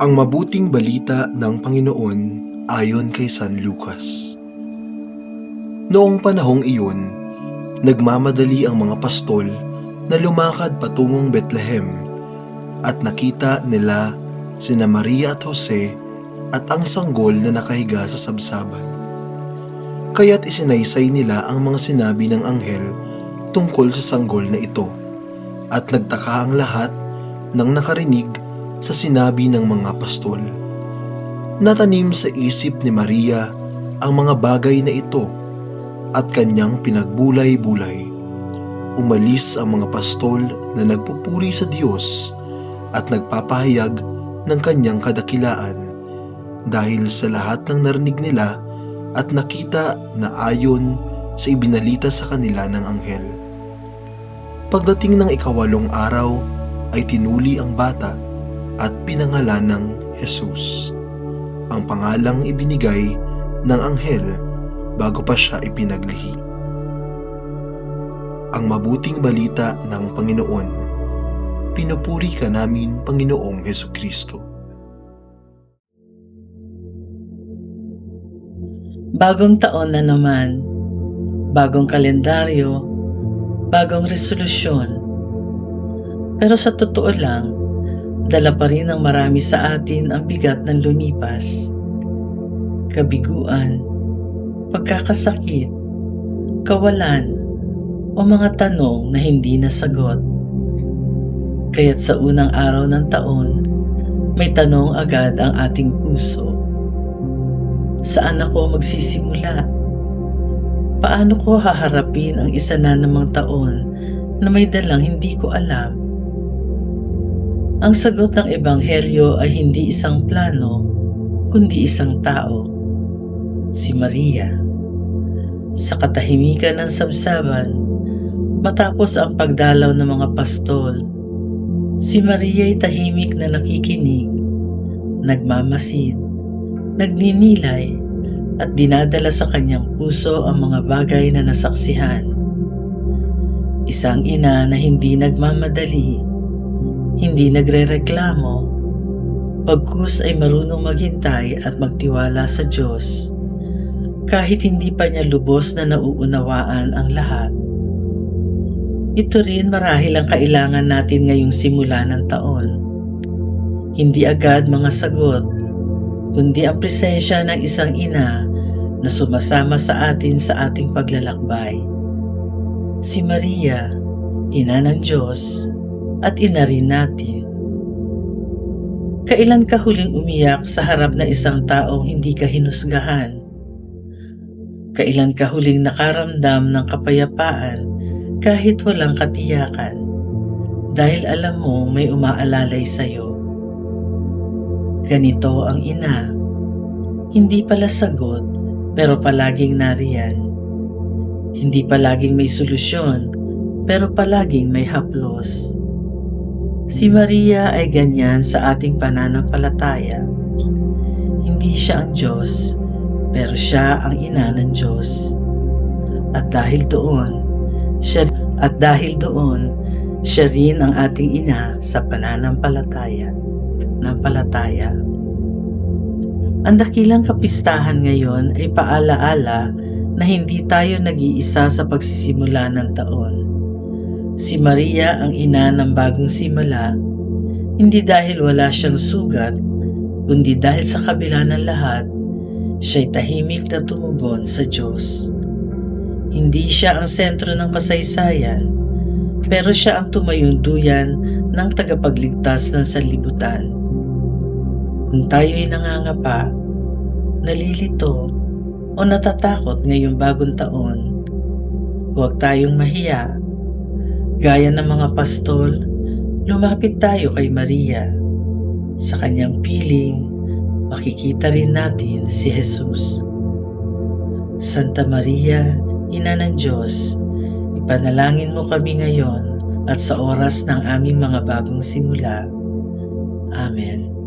Ang mabuting balita ng Panginoon ayon kay San Lucas. Noong panahong iyon, nagmamadali ang mga pastol na lumakad patungong Bethlehem at nakita nila sina Maria at Jose at ang sanggol na nakahiga sa sabsaban. Kaya't isinaysay nila ang mga sinabi ng anghel tungkol sa sanggol na ito, at nagtaka ang lahat nang nakarinig sa sinabi ng mga pastol. Natanim sa isip ni Maria ang mga bagay na ito at kanyang pinagbulay-bulay. Umalis ang mga pastol na nagpupuri sa Diyos at nagpapahayag ng kanyang kadakilaan dahil sa lahat ng narinig nila at nakita na ayon sa ibinalita sa kanila ng anghel. Pagdating ng 8 araw ay tinuli ang bata at pinangalan ng Jesus, ang pangalang ibinigay ng anghel bago pa siya ipinaglihi. Ang mabuting balita ng Panginoon. Pinupuri ka namin, Panginoong Hesukristo. Bagong taon na naman, bagong kalendaryo, bagong resolusyon. Pero sa totoo lang, dala pa rin ng marami sa atin ang bigat ng lumipas. Kabiguan, pagkakasakit, kawalan, o mga tanong na hindi nasagot. Kaya't sa unang araw ng taon, may tanong agad ang ating puso. Saan ako magsisimula? Paano ko haharapin ang isa na namang taon na may dalang hindi ko alam? Ang sagot ng Ebanghelyo ay hindi isang plano, kundi isang tao, si Maria. Sa katahimikan ng sabsaban, matapos ang pagdalaw ng mga pastol, si Maria ay tahimik na nakikinig, nagmamasid, nagninilay, at dinadala sa kanyang puso ang mga bagay na nasaksihan. Isang ina na hindi nagmamadali, hindi nagrereklamo, pagkus ay marunong maghintay at magtiwala sa Diyos, kahit hindi pa niya lubos na nauunawaan ang lahat. Ito rin marahil ang kailangan natin ngayong simula ng taon. Hindi agad mga sagot, kundi ang presensya ng isang ina na sumasama sa atin sa ating paglalakbay. Si Maria, ina ng Diyos at ina rin natin. Kailan ka huling umiyak sa harap ng isang taong hindi ka hinusgahan? Kailan ka huling nakaramdam ng kapayapaan kahit walang katiyakan, dahil alam mo may umaalalay sa'yo? Ganito ang ina, hindi pala sagot pero palaging nariyan. Hindi palaging may solusyon pero palaging may haplos. Si Maria ay ganyan sa ating pananampalataya. Hindi siya ang Diyos, pero siya ang ina ng Diyos. At dahil doon, siya rin ang ating ina sa pananampalataya. Ang dakilang kapistahan ngayon ay paalaala na hindi tayo nag-iisa sa pagsisimula ng taon. Si Maria ang ina ng bagong simula, hindi dahil wala siyang sugat, kundi dahil sa kabila ng lahat, siya'y tahimik na tumugon sa Diyos. Hindi siya ang sentro ng kasaysayan, pero siya ang tumayong duyan ng tagapagligtas ng sanlibutan. Kung tayo'y nangangapa, nalilito, o natatakot ngayong bagong taon, huwag tayong mahiya. Gaya ng mga pastol, lumapit tayo kay Maria. Sa kanyang piling, makikita rin natin si Jesus. Santa Maria, Ina ng Diyos, ipanalangin mo kami ngayon at sa oras ng aming mga bagong simula. Amen.